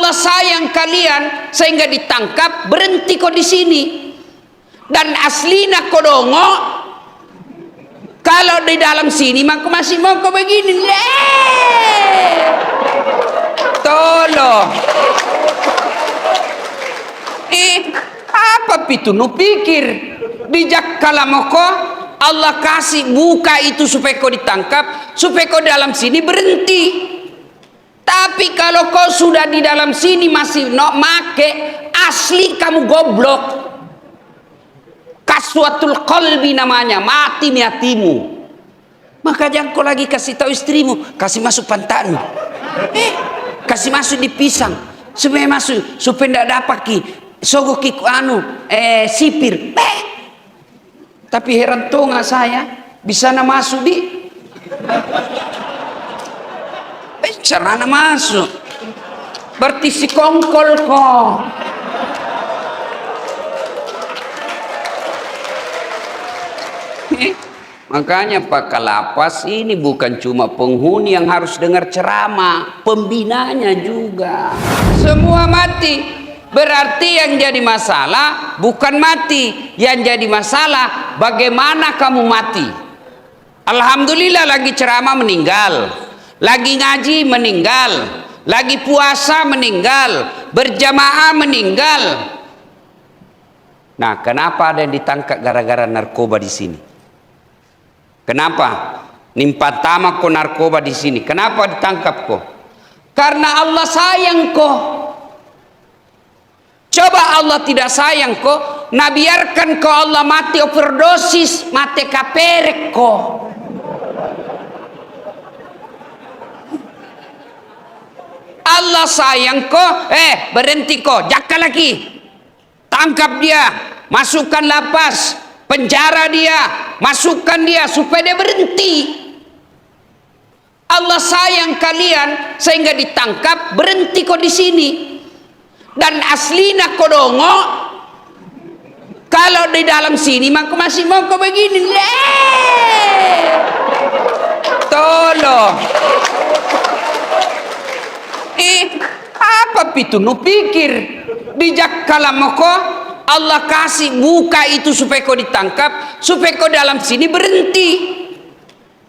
Allah sayang kalian sehingga ditangkap, berhenti kok di sini. Dan aslina kodongo, kalau di dalam sini maka masih mau kok begini. Tolong. Apa pitu nu pikir dijak kalamoko Allah kasih buka itu supaya kau ditangkap, supaya kau dalam sini berhenti. Tapi kalau kau sudah di dalam sini masih make, asli kamu goblok. Kaswatul qalbi namanya, mati hatimu. Maka jangan kau lagi kasih tahu istrimu, kasih masuk pantatmu, kasih masuk di pisang, supaya masuk, supaya tidak dapat ki sogok sipir. Tapi heran tuh nggak saya bisa masuk di carana masuk, berarti si kongkol kok. Makanya Pak Kalapas ini bukan cuma penghuni yang harus dengar ceramah, pembinanya juga. Semua mati, berarti yang jadi masalah bukan mati, yang jadi masalah bagaimana kamu mati. Alhamdulillah lagi ceramah meninggal, lagi ngaji meninggal, lagi puasa meninggal, berjamaah meninggal. Nah, kenapa ada yang ditangkap gara-gara narkoba di sini? Kenapa? Nimpa tamak ko narkoba di sini. Kenapa ditangkap kok? Karena Allah sayang kok. Coba Allah tidak sayang kok, nah biarkan kok Allah mati overdosis, mati kaperek kok. Allah sayang kok, berhenti kok, jaka lagi. Tangkap dia, masukkan lapas, penjara dia, masukkan dia supaya dia berhenti. Allah sayang kalian sehingga ditangkap, berhenti kok di sini. Dan aslina kodongo, kalau di dalam sini maka masih mau kok begini. Tolong. Apa pitu nu pikir dijak kalamoko Allah kasih buka itu supaya kau ditangkap, supaya kau dalam sini berhenti.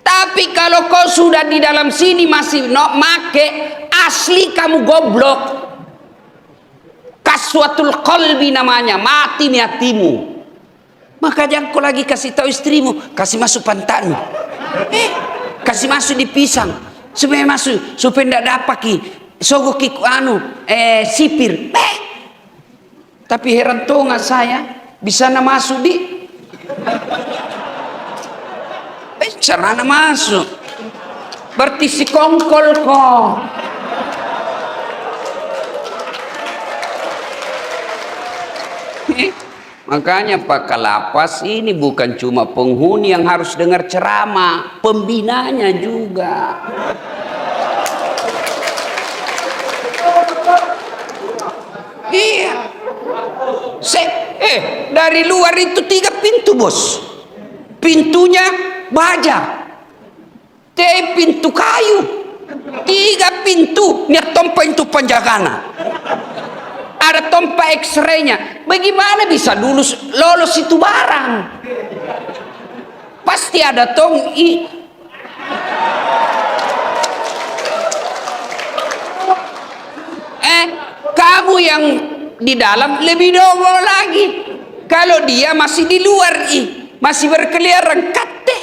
Tapi kalau kau sudah di dalam sini masih make, asli kamu goblok. Kaswatul qalbi namanya, mati hatimu. Maka jangan kau lagi kasih tahu istrimu, kasih masuk pantatmu, kasih masuk di pisang, supaya masuk, supaya tidak dapat ki sogok ki sipir. Tapi heran tuh nggak saya bisa masuk di carana masuk, berarti si kongkol kok. Makanya Pak Kalapas ini bukan cuma penghuni yang harus dengar ceramah, pembinanya juga. Iya. Dari luar itu 3 pintu bos. Pintunya baja, pintu kayu, 3 pintu. Niat tompa itu penjagana. Ada tompa X-ray-nya. Bagaimana bisa lolos itu barang? Pasti ada tong. Kamu yang di dalam lebih dongol lagi. Kalau dia masih di luar, masih berkeliaran kate.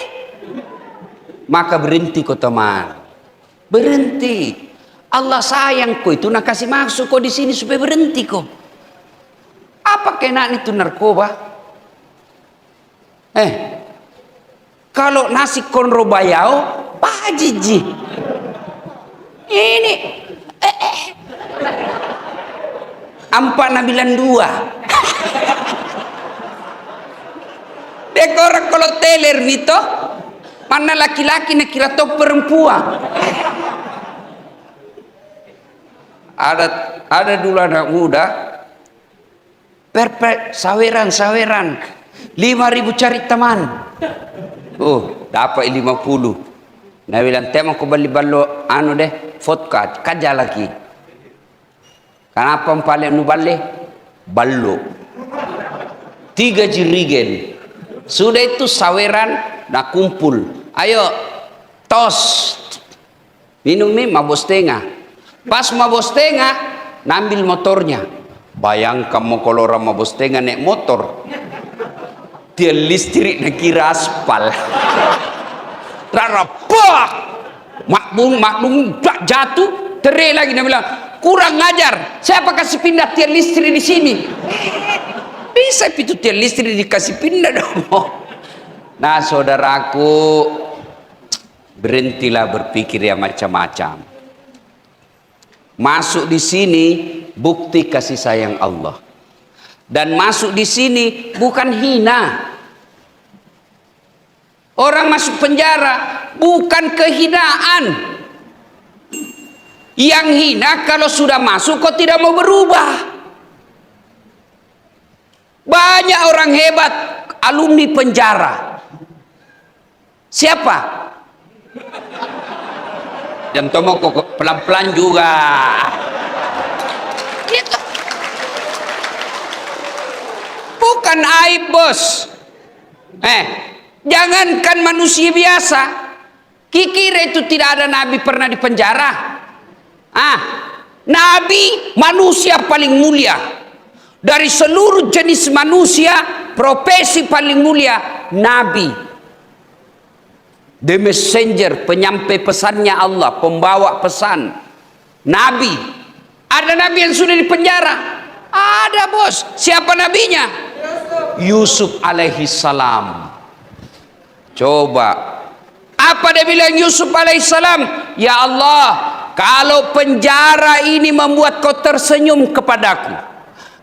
Maka berhenti kok teman. Berhenti. Allah sayang kok itu nak kasih masuk kok di sini supaya berhenti kok. Apa kenaan itu narkoba? Kalau nasi konro bayau, pajiji. Ini 492. Dekor kalau teler gitu, mana laki-laki nak kira top perempuan. Ada dulu anak muda, saweran 5.000 cari teman. Dapat 50. Nah bilang tema aku beli ballo deh vodka kaja lagi. Kenapa paling nu balik? Ballo. 3 jirigen. Sudah itu saweran, nak kumpul. Ayo, tos. Minum nih mabos tengah. Pas mabos tengah, nambil motornya. Bayangkan mau kalau orang mabos tengah naik motor. Dia listrik nak kira aspal. Rarapak. Makmum jatuh. Terik lagi dia bilang, kurang ngajar. Siapa kasih pindah tiang listrik di sini? Bisa itu tiang listrik dikasih pindah dong. Nah, saudaraku, berhentilah berpikir yang macam-macam. Masuk di sini bukti kasih sayang Allah. Dan masuk di sini bukan hina. Orang masuk penjara bukan kehinaan. Yang hina kalau sudah masuk kok tidak mau berubah. Banyak orang hebat alumni penjara. Siapa? Dan tomo kok pelan-pelan juga. Gitu. Bukan aib, bos. Jangankan manusia biasa. Kikira itu tidak ada nabi pernah di penjara. Nabi manusia paling mulia. Dari seluruh jenis manusia, profesi paling mulia nabi. The messenger, penyampai pesannya Allah, pembawa pesan. Nabi. Ada nabi yang sudah di penjara? Ada, bos. Siapa nabinya? Yusuf alaihi salam. Coba. Apa dia bilang Yusuf alaihi salam? Ya Allah, kalau penjara ini membuat kau tersenyum kepadaku,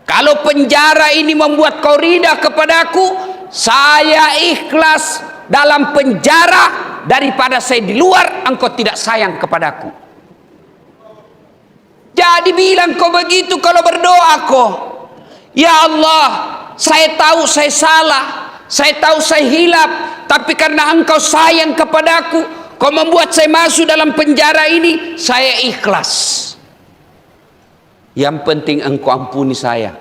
kalau penjara ini membuat kau ridha kepadaku, saya ikhlas dalam penjara daripada saya di luar engkau tidak sayang kepadaku. Jadi bilang kau begitu kalau berdoa kau. Ya Allah, saya tahu saya salah, saya tahu saya hilaf, tapi karena engkau sayang kepadaku, kau membuat saya masuk dalam penjara ini, saya ikhlas. Yang penting engkau ampuni saya.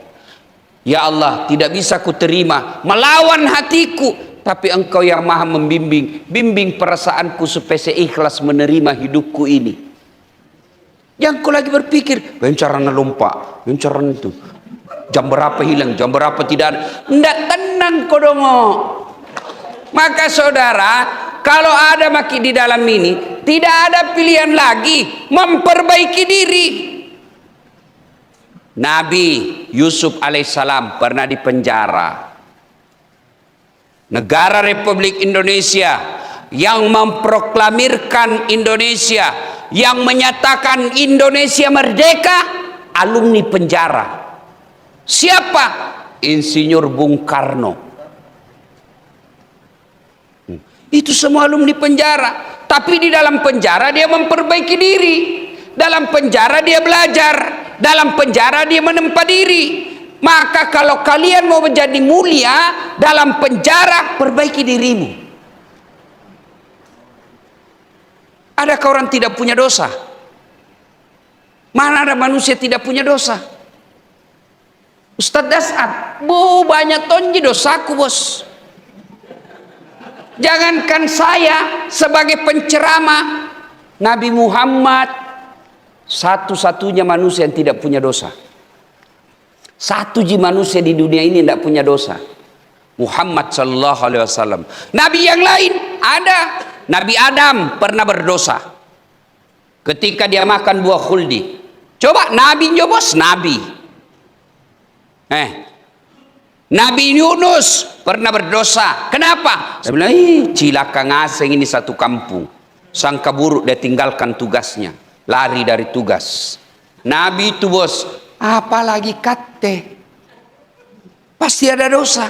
Ya Allah, tidak bisa ku terima melawan hatiku, tapi engkau yang maha membimbing. Bimbing perasaanku supaya saya ikhlas menerima hidupku ini. Yang kau lagi berpikir, bencarana lompat, bencarana itu. Jam berapa hilang, jam berapa tidak ada. Nggak tenang kau dongo. Maka saudara, kalau ada maki di dalam ini, tidak ada pilihan lagi memperbaiki diri. Nabi Yusuf alaihissalam pernah dipenjara. Negara Republik Indonesia yang memproklamirkan Indonesia, yang menyatakan Indonesia merdeka, alumni penjara. Siapa? Insinyur Bung Karno. Itu semua alumni penjara. Tapi di dalam penjara dia memperbaiki diri. Dalam penjara dia belajar. Dalam penjara dia menempa diri. Maka kalau kalian mau menjadi mulia, dalam penjara perbaiki dirimu. Adakah orang tidak punya dosa? Mana ada manusia tidak punya dosa? Ustadz Dasat, banyak tonji dosaku, bos. Jangankan saya sebagai penceramah, Nabi Muhammad satu-satunya manusia yang tidak punya dosa. Satu manusia di dunia ini tidak punya dosa. Muhammad sallallahu alaihi wasallam. Nabi yang lain ada. Nabi Adam pernah berdosa ketika dia makan buah khuldi. Coba Nabi nyobos Nabi. Nabi Yunus pernah berdosa. Kenapa? Dia bilang, cilaka ngaseng ini satu kampung. Sangka buruk dia tinggalkan tugasnya. Lari dari tugas. Nabi itu bos, apalagi kate. Pasti ada dosa.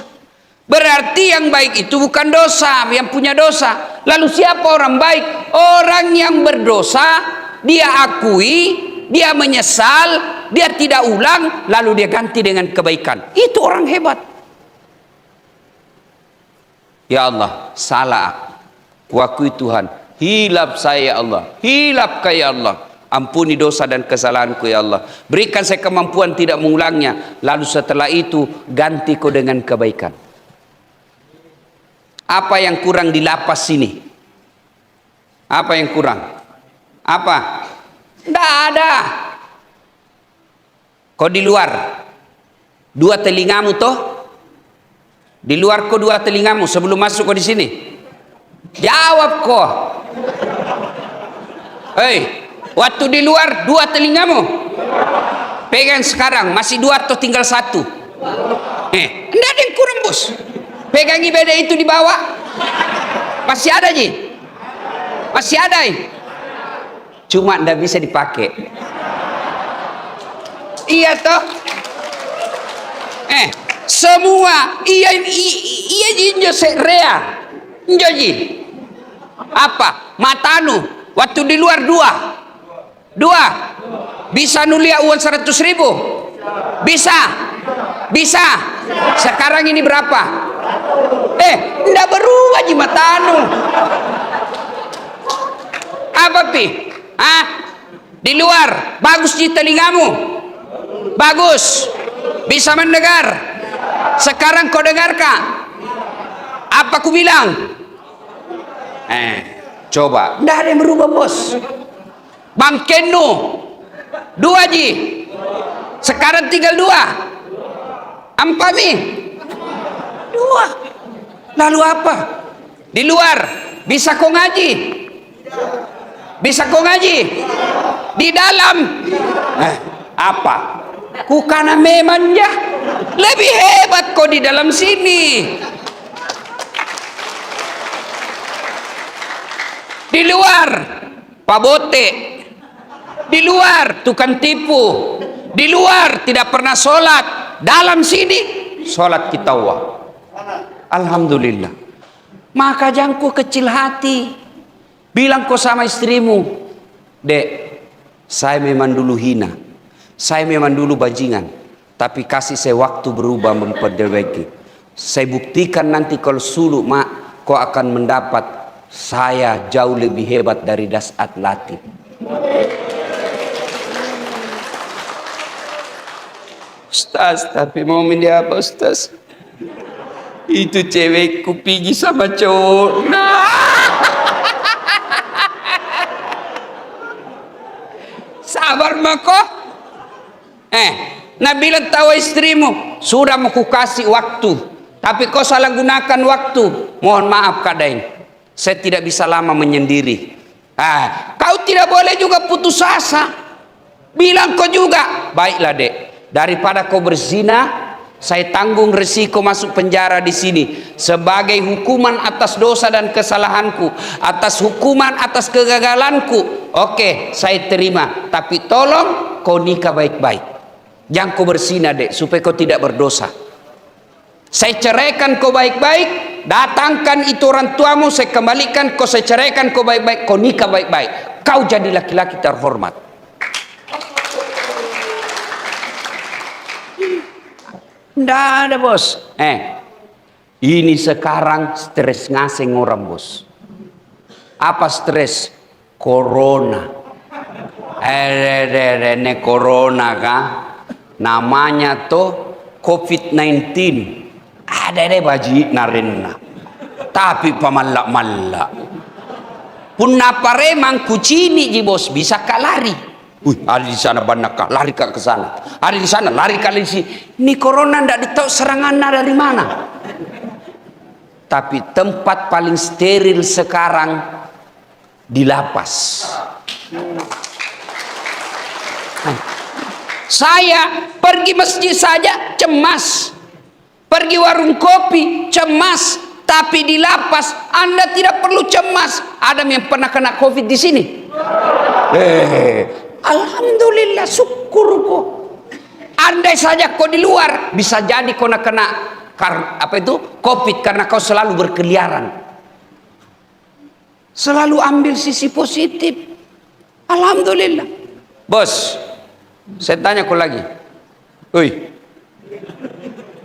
Berarti yang baik itu bukan dosa, yang punya dosa. Lalu siapa orang baik? Orang yang berdosa, dia akui, dia menyesal, dia tidak ulang, lalu dia ganti dengan kebaikan. Itu orang hebat. Ya Allah, salah. Kuakui Tuhan. Hilap saya ya Allah. Hilap ya Allah. Ampuni dosa dan kesalahanku ya Allah. Berikan saya kemampuan tidak mengulangnya. Lalu setelah itu ganti kau dengan kebaikan. Apa yang kurang di lapas sini? Apa yang kurang? Apa? Tidak ada. Kau di luar, dua telingamu toh? Di luar kau dua telingamu sebelum masuk kau di sini. Jawab kau. Hei, waktu di luar dua telingamu. Pegang sekarang, masih dua atau tinggal satu? Tidak ada yang kurang bos. Pegang ibadah itu di bawah. Masih ada Ji? Masih ada cuma tidak bisa dipakai. Iya toh? Semua iya jinjo rea. Ji. Apa? Matanu waktu di luar dua bisa nulia uang 100.000? Bisa. Sekarang ini berapa? Tidak berubah Ji matanu. Apa pi? Di luar bagus di telingamu, bagus, bisa mendengar. Sekarang kau dengarkah apa ku bilang? Coba, tidak ada yang berubah bos. Bang Kenu, dua Ji, sekarang tinggal dua. Ampami, dua. Lalu apa? Di luar bisa kau ngaji? Bisa kau ngaji? Di dalam apa? Karena memang ya lebih hebat kau di dalam sini. Di luar Pak Bote, di luar tukang tipu, di luar tidak pernah sholat, dalam sini sholat kita wah. Alhamdulillah. Maka jangan kau kecil hati. Bilang kau sama istrimu, Dek, saya memang dulu hina, saya memang dulu bajingan, tapi kasih saya waktu berubah memperbaiki. Saya buktikan nanti kalau suluk mak, kau akan mendapat saya jauh lebih hebat dari Dasat Latif. Ustaz, tapi mau milih apa Ustaz? Itu cewekku pergi sama cowok. Sabar mako. Nabila tahu istrimu sudah mau kasih waktu, tapi kau salah gunakan waktu. Mohon maaf Kadain, saya tidak bisa lama menyendiri. Kau tidak boleh juga putus asa. Bilang kau juga, baiklah Dek, daripada kau berzina, saya tanggung resiko masuk penjara di sini sebagai hukuman atas dosa dan kesalahanku, atas hukuman atas kegagalanku. Oke, saya terima, tapi tolong kau nikah baik-baik. Jangan kau berzina Dek, supaya kau tidak berdosa. Saya ceraikan kau baik-baik, datangkan itu orang tuamu, saya kembalikan kau, saya ceraikan kau baik-baik, kau nikah baik-baik. Kau jadi laki-laki terhormat. Tidak ada bos. Ini sekarang stres ngaseng orang bos. Apa stres? Corona. Ini corona kah? Namanya tuh COVID-19. Ada deh baji narena. Tapi pamalak-malak. Pun napa remang kucini ji bos, bisa kak lari. Ada di sana banyak kak, lari kak ke sana. Ada di sana, lari kak di sini. Ini corona ndak tahu serangannya dari mana. Tapi tempat paling steril sekarang di lapas. Saya pergi masjid saja cemas, pergi warung kopi cemas, tapi di lapas Anda tidak perlu cemas. Ada yang pernah kena COVID di sini? Alhamdulillah, syukur kok. Andai saja kau di luar, bisa jadi kau nak kena COVID karena kau selalu berkeliaran. Selalu ambil sisi positif. Alhamdulillah. Bos, saya tanya kau lagi.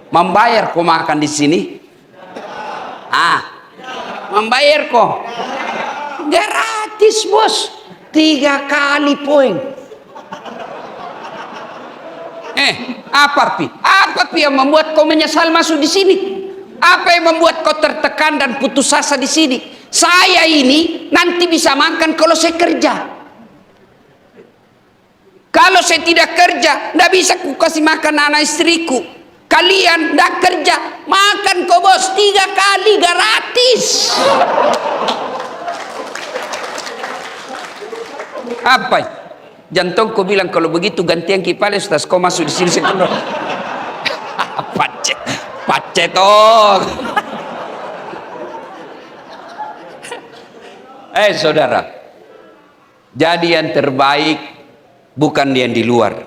Membayar kau makan di sini? Membayar kok? Gratis bos. 3 kali poin. Apa yang membuat kau menyesal masuk di sini? Apa yang membuat kau tertekan dan putus asa di sini? Saya ini nanti bisa makan kalau saya kerja. Kalau saya tidak kerja, tidak bisa ku kasih makan anak istriku. Kalian tidak kerja, makan kau bos 3 kali gratis. Apa? Jantungku bilang kalau begitu gantian kipale Ustaz, kau masuk di sini sekolah. Pacet toh. Saudara, jadi yang terbaik bukan yang di luar,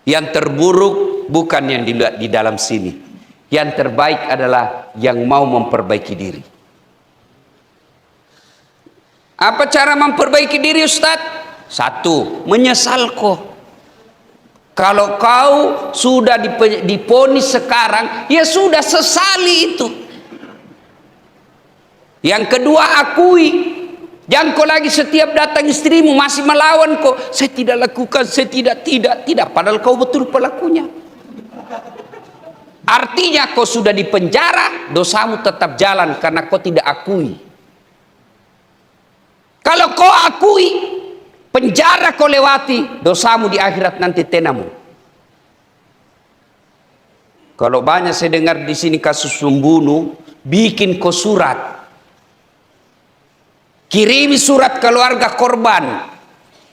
yang terburuk bukan yang di dalam sini. Yang terbaik adalah yang mau memperbaiki diri. Apa cara memperbaiki diri Ustaz? 1, menyesal kok. Kalau kau sudah diponis sekarang, ya sudah, sesali itu. Yang kedua, akui. Jangan kau lagi setiap datang istrimu masih melawan kau. Saya tidak lakukan, saya tidak. Padahal kau betul pelakunya. Artinya kau sudah di penjara, dosamu tetap jalan karena kau tidak akui. Kalau kau akui, penjara kau lewati, dosamu di akhirat nanti tenamu. Kalau banyak saya dengar di sini kasus membunuh, bikin kau surat, kirimi surat keluarga korban.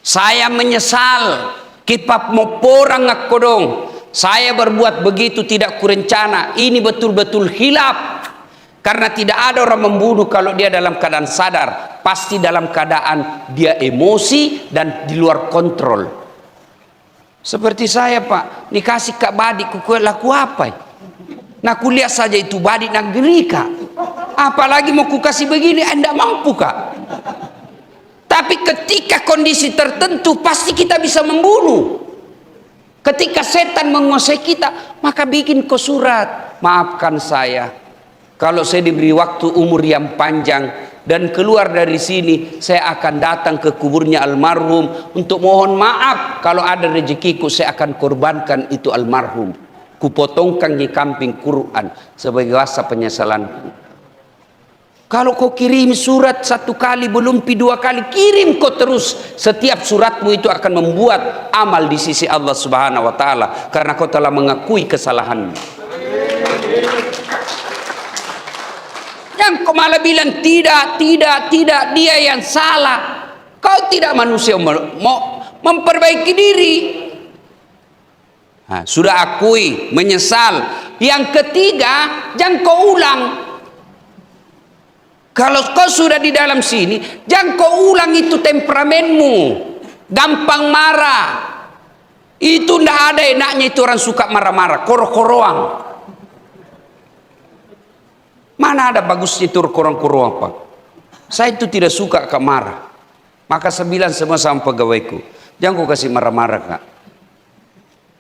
Saya menyesal, kipap mau porang aku dong. Saya berbuat begitu tidak kurencana. Ini betul-betul hilaf. Karena tidak ada orang membunuh kalau dia dalam keadaan sadar. Pasti dalam keadaan dia emosi dan di luar kontrol. Seperti saya Pak, dikasih kak badik ku laku apa? Nah kuliah saja itu badik negeri kak. Apalagi mau ku kasih begini, anda mampu kak. Tapi ketika kondisi tertentu pasti kita bisa membunuh. Ketika setan menguasai kita, maka bikin kau surat, maafkan saya. Kalau saya diberi waktu umur yang panjang dan keluar dari sini, saya akan datang ke kuburnya almarhum untuk mohon maaf. Kalau ada rezekiku, saya akan korbankan itu almarhum. Kupotongkan di kambing Quran sebagai rasa penyesalanku. Kalau kau kirim surat 1 kali, belum 2 kali, kirim kau terus. Setiap suratmu itu akan membuat amal di sisi Allah Subhanahu wa Ta'ala, karena kau telah mengakui kesalahanmu. Yang kau malah bilang tidak, dia yang salah. Kau tidak manusia mau memperbaiki diri. Nah, sudah akui, menyesal. Yang ketiga, jangan kau ulang. Kalau kau sudah di dalam sini, jangan kau ulang itu temperamenmu. Gampang marah. Itu ndak ada enaknya itu orang suka marah-marah, koro-koroang. Mana ada bagusnya itu korang-korang Pak? Saya itu tidak suka kak marah. Maka 9 semua sama pegawaiku, jangan kau kasih marah-marah kak.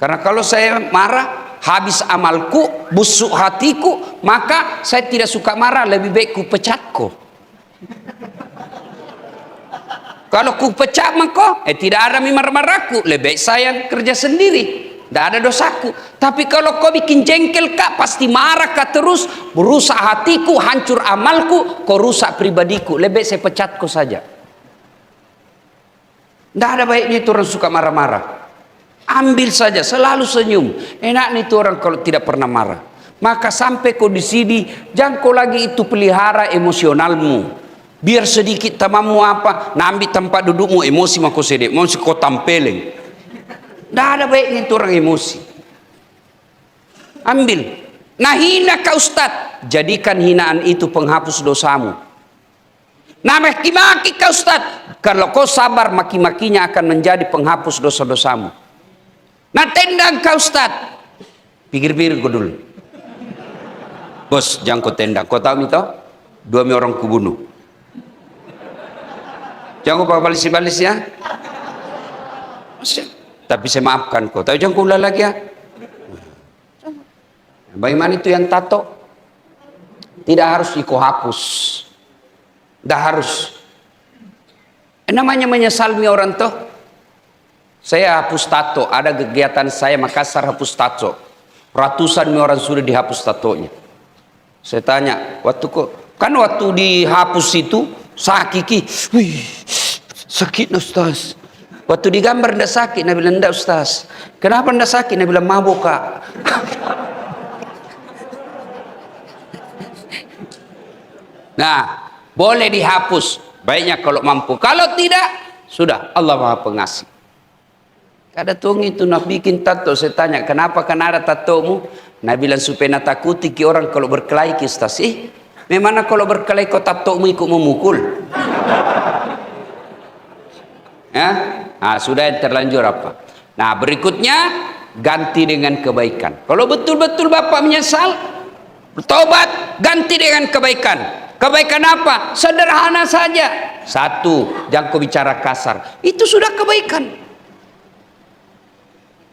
Karena kalau saya marah, habis amalku, busuk hatiku, maka saya tidak suka marah, lebih baik ku pecat kau. Kalau ku pecat maka, tidak ada marah-marahku, lebih baik saya kerja sendiri. Tidak ada dosaku. Tapi kalau kau bikin jengkel kak, pasti marah kak terus, merusak hatiku, hancur amalku, kau rusak pribadiku. Lebih saya pecat kau saja. Tidak ada baiknya itu orang suka marah-marah. Ambil saja, selalu senyum. Enak itu orang kalau tidak pernah marah. Maka sampai kau di sini, jangan kau lagi itu pelihara emosionalmu. Biar sedikit tamamu apa, nambi tempat dudukmu emosi maka sedek, emosi kau tampeleng. Tidak ada baiknya itu orang emosi. Ambil. Nah hina kau Ustaz, jadikan hinaan itu penghapus dosamu. Nah maki-maki kau Ustaz, kalau kau sabar maki-makinya akan menjadi penghapus dosa-dosamu. Nah tendang kau Ustaz, pikir-pikir kau dulu. Bos jangan kau tendang, kau tahu itu 2 orang kubunuh. Jangan kau balis-balis ya. Tapi saya maafkan kau. Tapi jangan kau ulang lagi ya. Bagaimana itu yang tato? Tidak harus kau hapus. Tidak harus. Namanya menyesalmi orang tuh. Saya hapus tato, ada kegiatan saya Makassar hapus tato. Ratusan orang sudah dihapus tatonya. Saya tanya, waktu dihapus itu sakit, wih, sakit Ustaz. Waktu digambar ndak sakit, Nabi bilang ndak Ustaz. Kenapa ndak sakit? Nabi bilang mabuk Kak. Nah, boleh dihapus. Baiknya kalau mampu. Kalau tidak, sudah Allah Maha Pengasih. Kada tong itu nak bikin tato. Saya tanya, kenapa kan ada tatomu? Nabi bilang supaya nak takuti ki orang kalau berkelahi ki Ustaz. Memang kalau berkelahi kau tatomu ikut memukul. Ya? Nah, sudah yang terlanjur apa? Nah, berikutnya ganti dengan kebaikan. Kalau betul-betul Bapak menyesal, bertobat, ganti dengan kebaikan. Kebaikan apa? Sederhana saja. Satu, jangan kau bicara kasar. Itu sudah kebaikan.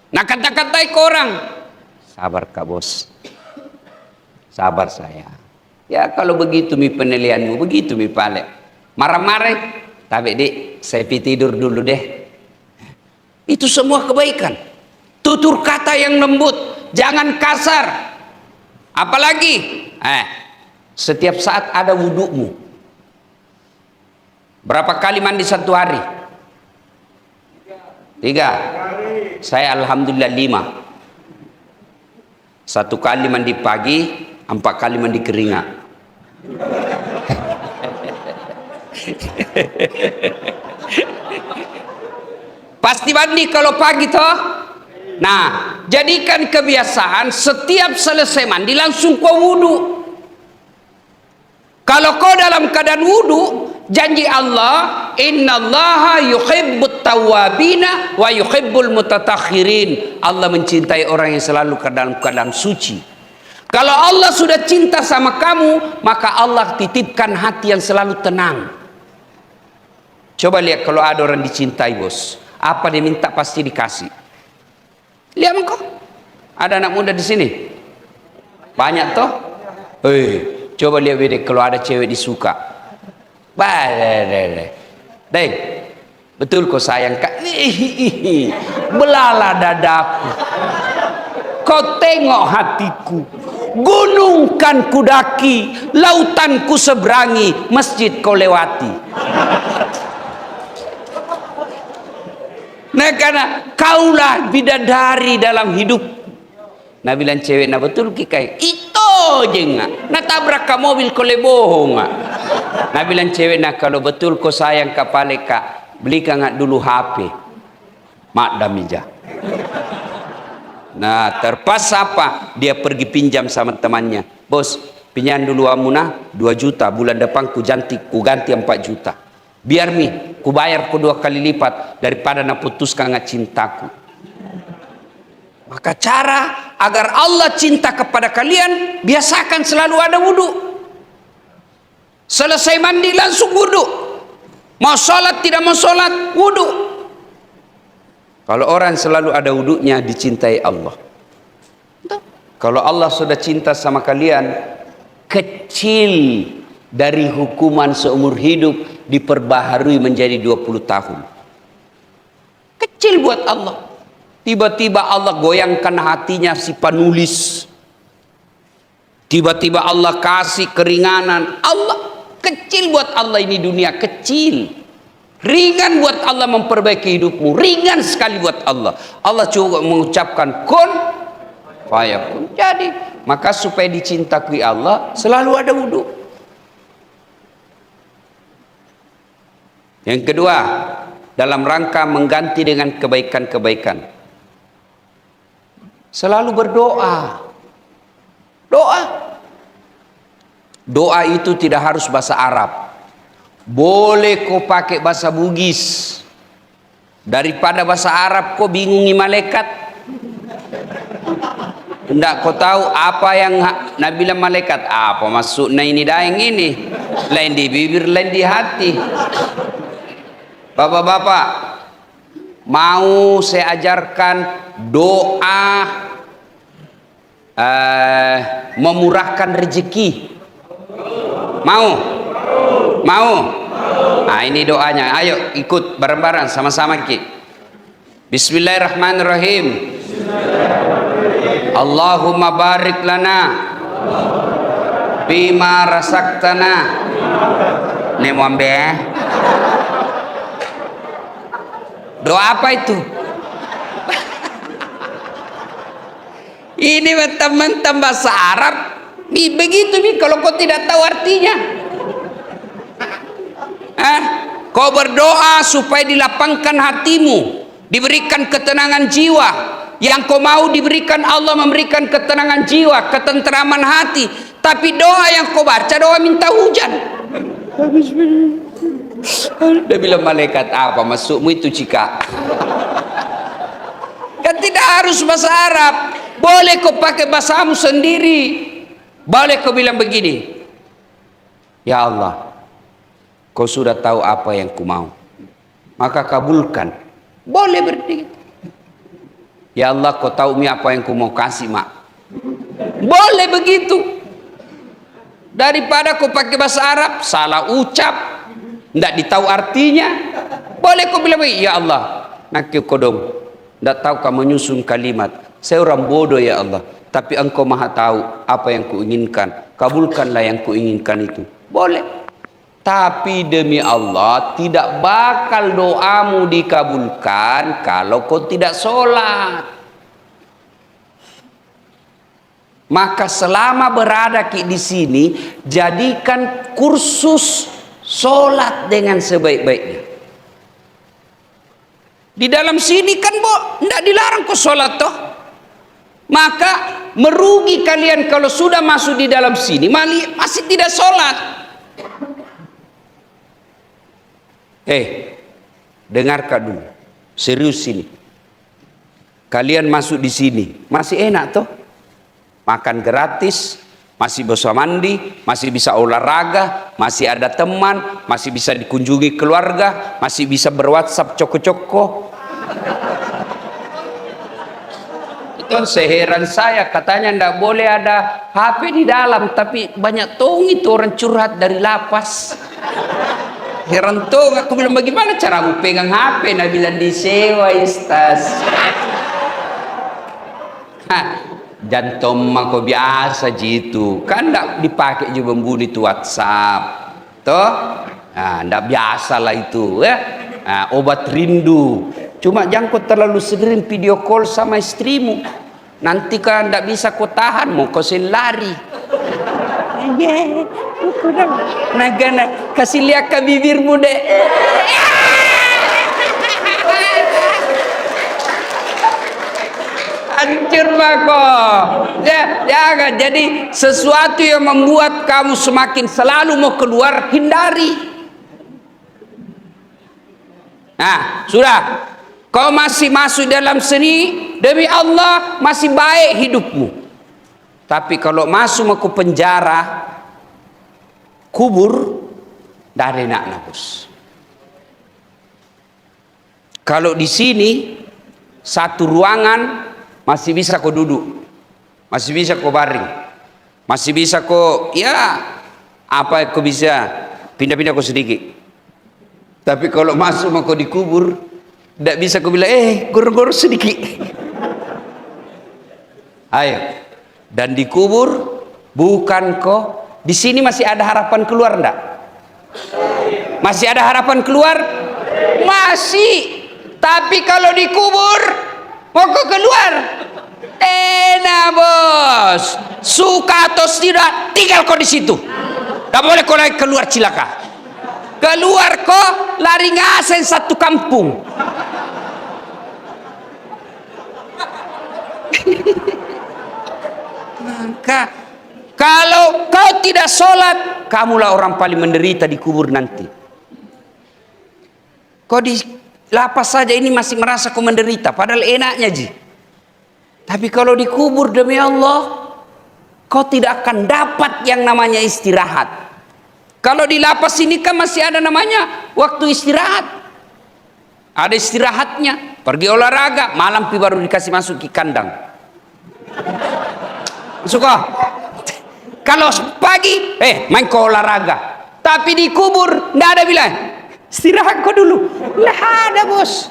Nah, kata-katai ke orang. Sabar Kak Bos. Sabar saya. Ya kalau begitu mi penilaianmu, begitu mi pale. Marah-marah. Tapi Dik, saya tidur dulu deh. Itu semua kebaikan. Tutur kata yang lembut, jangan kasar. Apalagi, setiap saat ada wudukmu. Berapa kali mandi satu hari? 3. Saya alhamdulillah 5. 1 kali mandi pagi, 4 kali mandi keringat. Pasti mandi kalau pagi toh. Nah, jadikan kebiasaan setiap selesai mandi langsung kau wudu. Kalau kau dalam keadaan wudu, janji Allah, innallaha yuhibbut tawwabina wa yuhibbul mutatahhirin. Allah mencintai orang yang selalu dalam keadaan suci. Kalau Allah sudah cinta sama kamu, maka Allah titipkan hati yang selalu tenang. Coba lihat kalau ada orang dicintai bos, apa dia minta pasti dikasih. Lihat engkau, ada anak muda di sini, banyak toh. Coba lihat beda kalau ada cewek disuka. Deng, betul kau sayang Kak. Belala dadaku. Kau tengok hatiku. Gunung kan kudaki, lautan ku seberangi, masjid kau lewati. Nah karena kaulah bidadari dalam hidup. Nah bilang cewek, nah betul kikai itu je nggak, nah tabrak ke mobil kau bohong nggak. Nah bilang cewek, nah kalau betul kau sayang kapale Kak, belikan nggak dulu HP mak damija. Nah terpaksa apa, dia pergi pinjam sama temannya, bos pinjam dulu Amuna 2 juta, bulan depan ku ganti 4 juta, biar mi ku bayar ku 2 kali lipat daripada nak putuskan nggak cintaku. Maka cara agar Allah cinta kepada kalian, biasakan selalu ada wudu. Selesai mandi langsung wudu. Mau sholat tidak mau sholat, wudu. Kalau orang selalu ada wudunya, dicintai Allah. Kalau Allah sudah cinta sama kalian, kecil dari hukuman seumur hidup diperbaharui menjadi 20 tahun. Kecil buat Allah. Tiba-tiba Allah goyangkan hatinya si penulis. Tiba-tiba Allah kasih keringanan. Allah kecil buat Allah, ini dunia kecil. Ringan buat Allah memperbaiki hidupmu. Ringan sekali buat Allah. Allah juga mengucapkan kun fayakun. Jadi maka supaya dicintai Allah selalu ada wudu. Yang kedua, dalam rangka mengganti dengan kebaikan-kebaikan, selalu berdoa. Doa itu tidak harus bahasa Arab. Boleh kau pakai bahasa Bugis. Daripada bahasa Arab kau bingungi malaikat. Tidak kau tahu apa yang Nabi bilang malaikat. Apa maksudnya ini daeng ini? Lain di bibir, lain di hati. Bapak-bapak, mau saya ajarkan doa memurahkan rezeki. Mau? Nah, ini doanya. Ayo ikut bareng-bareng sama-sama Ki. Bismillahirrahmanirrahim. Allahumma barik lana bima rasaktana. Nih muambe. Doa apa itu? Ini teman-teman bahasa Arab. Begitu kalau kau tidak tahu artinya. Kau berdoa supaya dilapangkan hatimu, diberikan ketenangan jiwa. Yang kau mau diberikan Allah, memberikan ketenangan jiwa, ketentraman hati. Tapi doa yang kau baca doa minta hujan. Dia bilang malaikat apa masukmu itu Cika? Kan tidak harus bahasa Arab. Boleh kau pakai bahasamu sendiri. Boleh kau bilang begini, ya Allah, kau sudah tahu apa yang ku mau, maka kabulkan. Boleh berdiri. Ya Allah, kau tahu apa yang ku mau kasih mak. Boleh begitu. Daripada kau pakai bahasa Arab, salah ucap, tidak ditahu artinya. Boleh kau bilang begini, ya Allah, nak kodong, tidak tahu kamu menyusun kalimat. Saya orang bodoh ya Allah, tapi engkau maha tahu apa yang kuinginkan. Kabulkanlah yang kuinginkan itu. Boleh. Tapi demi Allah, tidak bakal doamu dikabulkan kalau kau tidak sholat. Maka selama berada di sini, jadikan kursus sholat dengan sebaik-baiknya. Di dalam sini kan tidak dilarang kau sholat toh. Maka merugi kalian kalau sudah masuk di dalam sini masih tidak sholat. Dengarkan dulu, serius ini. Kalian masuk di sini masih enak toh, makan gratis, masih bisa mandi, masih bisa olahraga, masih ada teman, masih bisa dikunjungi keluarga, masih bisa berWhatsApp coko-coko. Seheran saya katanya ndak boleh ada HP di dalam, tapi banyak tong itu orang curhat dari lapas. Heran tong, aku bilang bagaimana caramu pegang HP? Nah bilang disewa Ustaz. Jantung mako biasa gitu kan, ndak dipakai juga membunuh itu WhatsApp toh. Ndak biasa lah itu ya. Obat rindu. Cuma jangan kau terlalu sering video call sama istrimu. Nanti kan tidak bisa kau tahan, mau kau lari. Kasih lihat ke bibirmu deh. Hancur mako. Jangan. Jadi sesuatu yang membuat kamu semakin selalu mau keluar, hindari. Nah, sudah. Kau masih masuk dalam seni, demi Allah masih baik hidupmu. Tapi kalau masuk ke penjara, kubur, dari nak nafus. Kalau di sini satu ruangan masih bisa kau duduk, masih bisa kau baring, masih bisa kau apa kau bisa pindah-pindah kau sedikit. Tapi kalau masuk kau dikubur, tidak bisa kau bilang gor-gor sedikit. Ayo. Dan dikubur bukan kau. Di sini masih ada harapan keluar enggak? Masih ada harapan keluar? Masih. Tapi kalau dikubur mau kau keluar? Enak bos. Suka atau tidak, tinggal kau di situ. Tidak boleh kau lagi keluar cilaka. Keluar kau lari ngasen satu kampung. Maka kalau kau tidak sholat, kamulah orang paling menderita di kubur nanti. Kau di lapas saja ini masih merasa kau menderita, padahal enaknya ji. Tapi kalau dikubur demi Allah, kau tidak akan dapat yang namanya istirahat. Kalau di lapas ini kan masih ada namanya waktu istirahat. Ada istirahatnya, pergi olahraga, malam baru dikasih masuk ke kandang. Masuk kok. Kalau pagi, main ke olahraga. Tapi di kubur, tidak ada bilang, Istirahat kau dulu. Nggak ada, bos.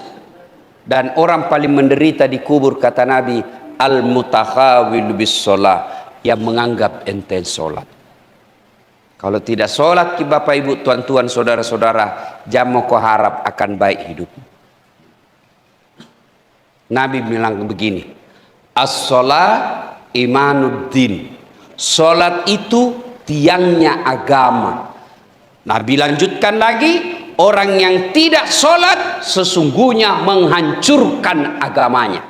Dan orang paling menderita di kubur, kata Nabi, al-mutakhawil bis sholat, yang menganggap enteng sholat. Kalau tidak sholat, bapak ibu, tuan-tuan, saudara-saudara, jangan kau harap akan baik hidup. Nabi bilang begini, as-sholat imanuddin. Sholat itu tiangnya agama. Nabi lanjutkan lagi, orang yang tidak sholat sesungguhnya menghancurkan agamanya.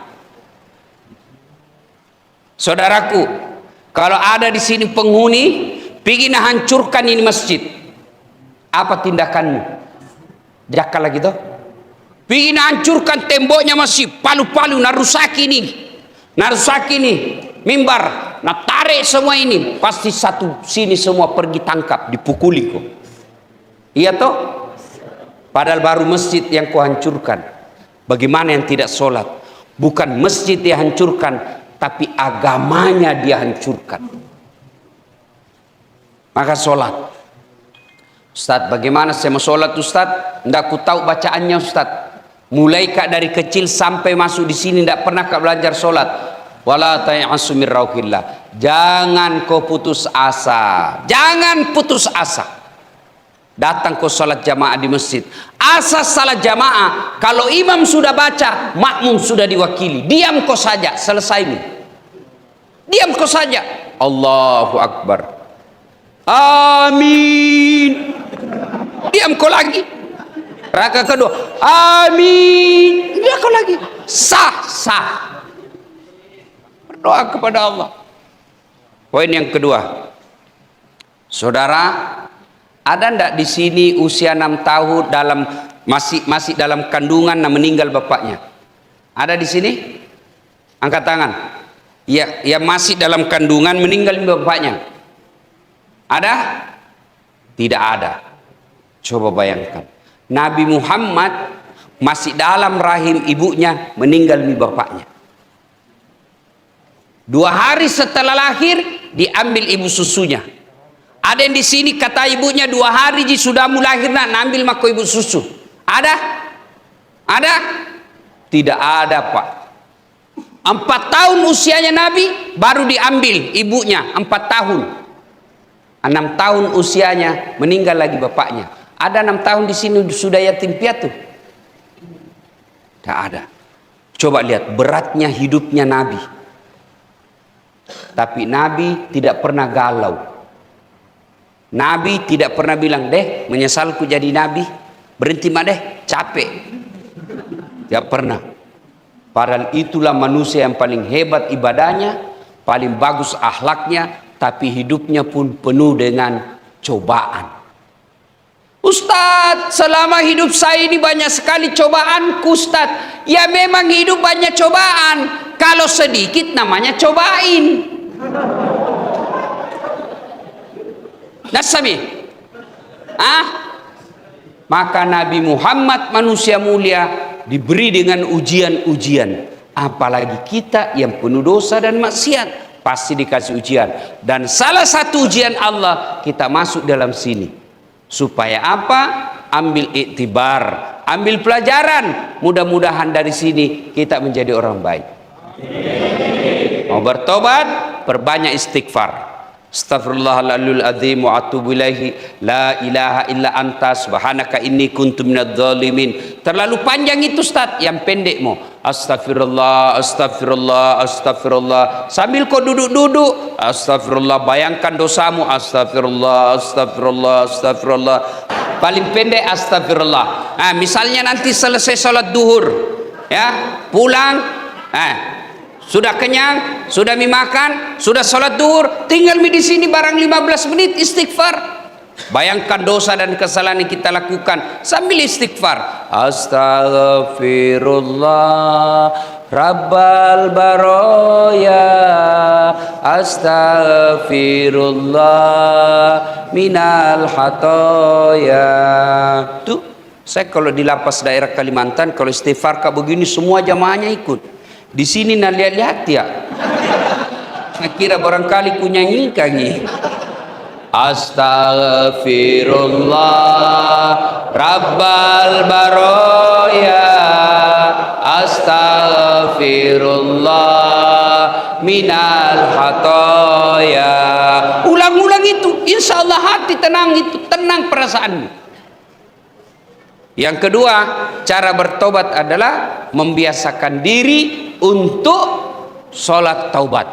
Saudaraku, kalau ada di sini penghuni ingin hancurkan ini masjid, apa tindakanmu? Jakal lagi toh? Ingin hancurkan temboknya masjid, palu-palu, narusaki ini, mimbar, nah tarik semua ini, pasti satu sini semua pergi tangkap, dipukuli kok. Iya toh? Padahal baru masjid yang kau hancurkan. Bagaimana yang tidak sholat? Bukan masjid dia hancurkan, tapi agamanya dia hancurkan. Maka sholat. Ustaz, bagaimana saya mau sholat Ustaz? Tidak ku tahu bacaannya Ustaz. Mulai kak dari kecil sampai masuk di sini tidak pernah kak belajar sholat. Wala ta'asu min rauhillah. Jangan kau putus asa. Jangan putus asa. Datang kau salat jamaah di masjid. Asas salat jamaah, kalau imam sudah baca, makmum sudah diwakili. Diam kau saja, selesai nih. Diam kau saja. Allahu Akbar. Amin. Diam kau lagi. Rakaat kedua. Amin. Diam kau lagi. Sah. Berdoa kepada Allah. Poin yang kedua. Saudara, ada ndak di sini usia 6 tahun dalam masih dalam kandungan meninggal bapaknya? Ada di sini? Angkat tangan. Ya masih dalam kandungan meninggal bapaknya. Ada? Tidak ada. Coba bayangkan. Nabi Muhammad masih dalam rahim ibunya meninggal bapaknya. 2 hari setelah lahir diambil ibu susunya. Ada yang di sini kata ibunya 2 hari sudah mulai lahir nak ambil mako ibu susu. Ada? Ada? Tidak ada, Pak. 4 tahun usianya Nabi baru diambil ibunya, 4 tahun. 6 tahun usianya meninggal lagi bapaknya. Ada 6 tahun di sini sudah yatim piatu? Tidak ada. Coba lihat beratnya hidupnya Nabi. Tapi Nabi tidak pernah galau. Nabi tidak pernah bilang, deh menyesalku jadi nabi, berhenti mah deh, capek. Tidak pernah. Padahal itulah manusia yang paling hebat ibadahnya, paling bagus akhlaknya, tapi hidupnya pun penuh dengan cobaan. Ustadz, selama hidup saya ini banyak sekali cobaan, Ustadz. Ya memang hidup banyak cobaan. Kalau sedikit namanya cobain. Nasami. Maka Nabi Muhammad manusia mulia diberi dengan ujian-ujian. Apalagi kita yang penuh dosa dan maksiat, pasti dikasih ujian. Dan salah satu ujian Allah, kita masuk dalam sini. Supaya apa? Ambil iktibar, ambil pelajaran. Mudah-mudahan dari sini kita menjadi orang baik. Mau bertobat, perbanyak istighfar. Astaghfirullahaladzim azim wa atubu ilaihi la ilaha illa anta subhanaka inni kuntu minadz zalimin. Terlalu panjang itu Ustaz, yang pendek mau astagfirullah astagfirullah astagfirullah sambil kau duduk-duduk astagfirullah, bayangkan dosamu astagfirullah astagfirullah astagfirullah, paling pendek astagfirullah. Misalnya nanti selesai sholat duhur ya, pulang sudah kenyang, sudah makan, sudah sholat duhur, tinggal di sini barang 15 menit istighfar. Bayangkan dosa dan kesalahan yang kita lakukan sambil istighfar. Astaghfirullah Rabbal baroya, astaghfirullah minal hatoya. Tuh, saya kalau di lapas daerah Kalimantan, kalau istighfar kayak begini semua jamaahnya ikut. Di sini nak lihat-lihat ya. Saya kira barangkali ku nyanyikan nih. Astaghfirullah Rabbal Baroya, Astaghfirullah minal hatoya. Ulang-ulang itu, insya Allah hati tenang, itu tenang perasaanmu. Yang kedua, cara bertobat adalah membiasakan diri untuk sholat taubat.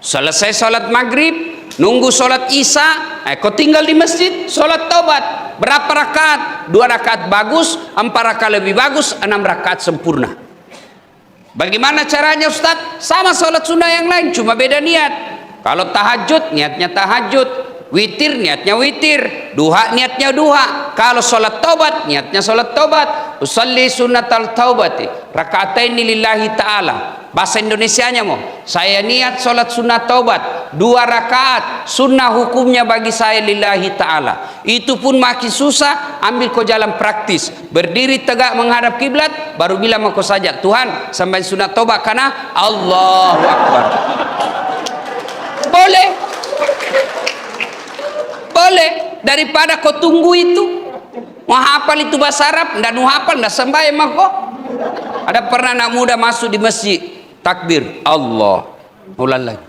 Selesai sholat maghrib, nunggu sholat isya, kau tinggal di masjid, sholat taubat. Berapa rakaat? 2 rakaat bagus, 4 rakaat lebih bagus, 6 rakaat sempurna. Bagaimana caranya Ustaz? Sama sholat sunnah yang lain, cuma beda niat. Kalau tahajud, niatnya tahajud. Witir, niatnya witir. Duha, niatnya duha. Kalau sholat taubat, niatnya sholat taubat. Usalli sunnatal taubati raka'ataini lillahi ta'ala. Bahasa Indonesianya mau, saya niat sholat sunnah taubat 2 rakaat, sunnah hukumnya bagi saya lillahi ta'ala. Itu pun makin susah, ambil kau jalan praktis. Berdiri tegak menghadap kiblat, baru bilang mau kau saja, Tuhan sampai sunnah taubat karena Allahu Akbar. Boleh, boleh. Daripada kau tunggu itu, mau hafal itu bahasa Arab, ndak nu hafal, ndak sembahyang mah kok. Ada pernah anak muda masuk di masjid, takbir, Allah, ulang lagi,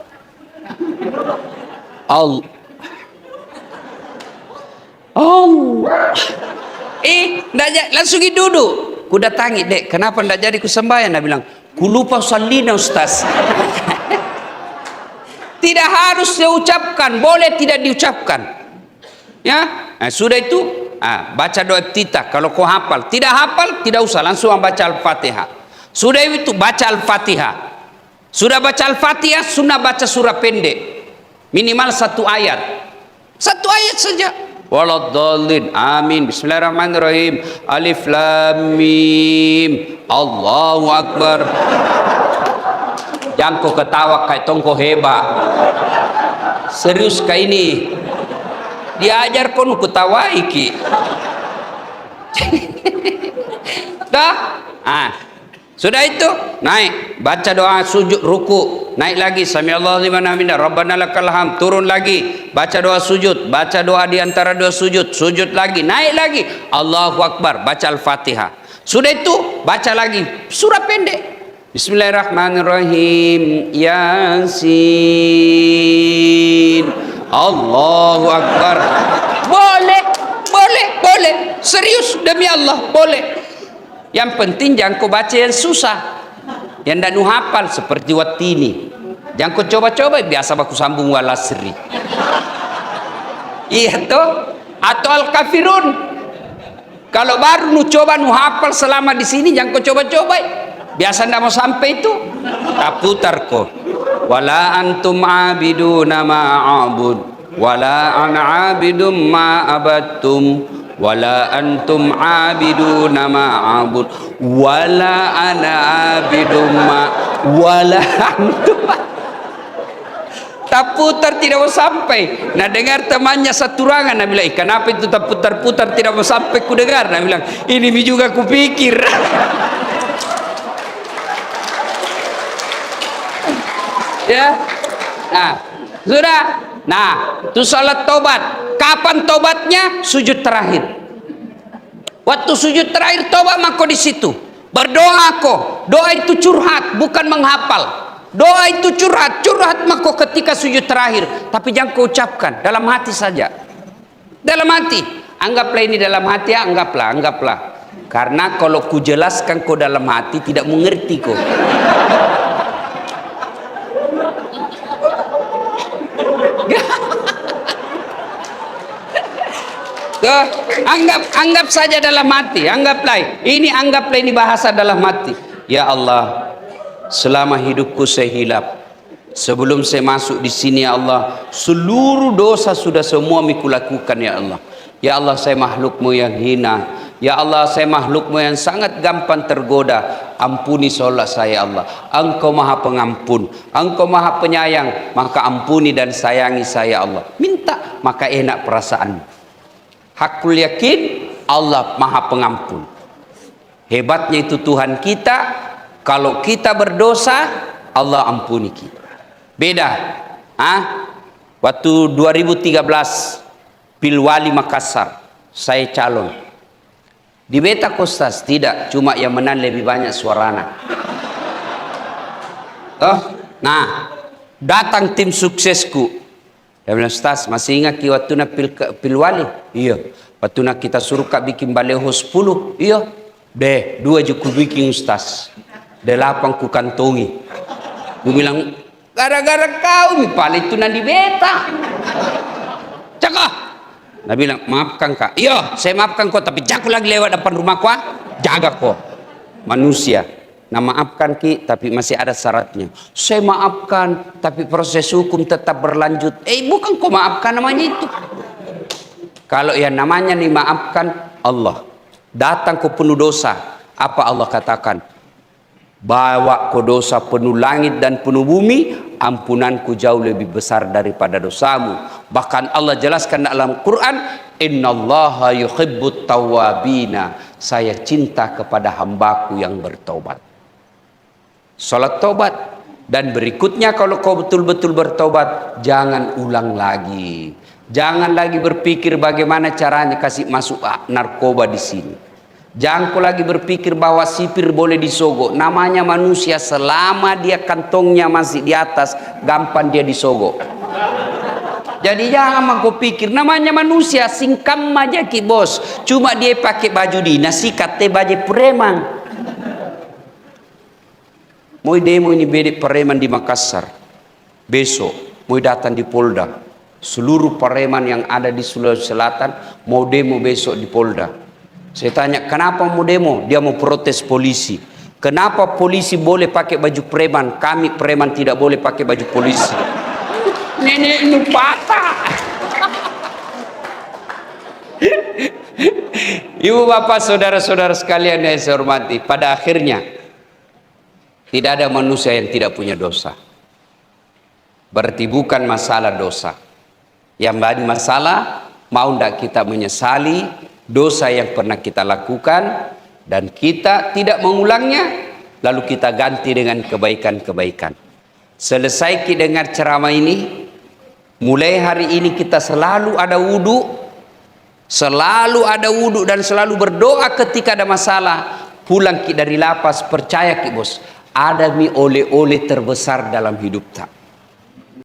Allah, ndak langsung duduk. Ku datangi, dek, kenapa ndak jadi ku sembahyang? Dia bilang, ku lupa salina Ustaz. Tidak harus diucapkan, boleh tidak diucapkan. Ya, sudah itu, baca doa iftitah. Kalau kau hafal, tidak hafal, tidak usah, langsung baca Al-Fatihah. Sudah itu baca Al-Fatihah. Sudah baca Al-Fatihah, sunnah baca surah pendek, minimal 1 ayat. 1 ayat saja. Waladdallin, amin, bismillahirrahmanirrahim, alif lam mim, Allahu Akbar. Jangan kau ketawa kayak tongko hebat. Serius kayak ini. Diajar kau nu ketawa iki. Dah? Sudah itu, naik, baca doa sujud ruku, naik lagi samiallahu liman hamidah, rabbana lakal hamd, turun lagi, baca doa sujud, baca doa di antara dua sujud, sujud lagi, naik lagi, Allahu Akbar, baca Al-Fatihah. Sudah itu, baca lagi surah pendek. Bismillahirrahmanirrahim. Yasin. Allahu Akbar. Boleh, boleh, boleh. Serius demi Allah, boleh. Yang penting jangan kau baca yang susah, yang tidak hafal seperti watini. Jangan kau coba-coba biasa baku sambung walasri. Iya toh? Atau Al-Kafirun. Kalau baru nu coba nu hafal selama di sini, jangan kau coba-coba. Biasa tidak mau sampai itu, tak putar kau. Wala antum abiduna ma'abud, wala ana abidum ma'abattum, wala antum abiduna ma'abud, wala ana abidum wala antum. Tak putar, tidak mau sampai. Nah, dengar temannya satu ruangan, nah bilang, kenapa itu tak putar-putar tidak mau sampai ku dengar? Nah bilang, ini juga ku pikir. Ya, nah sudah. Nah, itu salat tobat. Kapan tobatnya? Sujud terakhir. Waktu sujud terakhir tobat maka di situ berdoa kok. Doa itu curhat, bukan menghafal. Doa itu curhat, curhat maka ketika sujud terakhir. Tapi jangan kau ucapkan, dalam hati saja. Dalam hati. Anggaplah ini dalam hati, ya, anggaplah. Karena kalau ku jelaskan kau dalam hati tidak mengerti kau. Anggap saja dalam hati, anggaplah ini bahasa dalam hati. Ya Allah, selama hidupku saya hilap, sebelum saya masuk di sini ya Allah, seluruh dosa sudah semua miku lakukan ya Allah. Ya Allah, saya makhlukmu yang hina. Ya Allah, saya makhlukmu yang sangat gampang tergoda. Ampuni salah saya Allah. Engkau maha pengampun, Engkau maha penyayang, maka ampuni dan sayangi saya Allah. Minta, maka enak perasaan. Hakul yakin, Allah maha pengampun. Hebatnya itu Tuhan kita. Kalau kita berdosa, Allah ampuni kita. Beda. Waktu 2013 Pilwali Makassar, saya calon. Di beta Ustaz, tidak, cuma yang menang lebih banyak suarana. Toh, nah, datang tim suksesku. Dia bilang, Ustaz, masih ingat waktu na pilwali? Iya. Waktu na kita suruh kak bikin baleho 10? Iya. Deh, 2 je ku bikin Ustaz. 8 ku kantongi. Ku bilang, gara-gara kau mi paling itu na di beta. Cakap. Nah bilang, maafkan kak. Iya, saya maafkan kau, tapi jangan lagi lewat depan rumahku. Jaga kau. Manusia. Nah maafkan ki, tapi masih ada syaratnya. Saya maafkan, tapi proses hukum tetap berlanjut. Bukan kau maafkan namanya itu. Kalau yang namanya nih maafkan Allah. Datang kau penuh dosa. Apa Allah katakan? Bawa kau dosa penuh langit dan penuh bumi, ampunanku jauh lebih besar daripada dosamu. Bahkan Allah jelaskan dalam Quran, innallaha yuhibbut tawwabina. Saya cinta kepada hambaku yang bertobat. Salat tobat. Dan berikutnya kalau kau betul-betul bertobat, jangan ulang lagi. Jangan lagi berpikir bagaimana caranya kasih masuk narkoba di sini. Jangan kau lagi berpikir bahwa sipir boleh disogok. Namanya manusia, selama dia kantongnya masih di atas, gampang dia disogok. Jadi jangan kau pikir, namanya manusia, singkam aja ki bos. Cuma dia pakai baju dinas, sikat baju preman. Mau demo ini bedek preman di Makassar. Besok mau datang di Polda. Seluruh preman yang ada di Sulawesi Selatan mau demo besok di Polda. Saya tanya, kenapa mau demo? Dia mau protes polisi. Kenapa polisi boleh pakai baju preman? Kami preman tidak boleh pakai baju polisi. Nenek ini patah. Ibu bapak saudara-saudara sekalian yang saya hormati, pada akhirnya tidak ada manusia yang tidak punya dosa. Berarti bukan masalah dosa. Yang menjadi masalah, mau tidak kita menyesali dosa yang pernah kita lakukan dan kita tidak mengulangnya, lalu kita ganti dengan kebaikan-kebaikan. Selesai kita dengar ceramah ini, mulai hari ini kita selalu ada wudhu, dan selalu berdoa ketika ada masalah. Pulang kita dari lapas, percaya ki bos, ada mi oleh-oleh terbesar dalam hidup tak.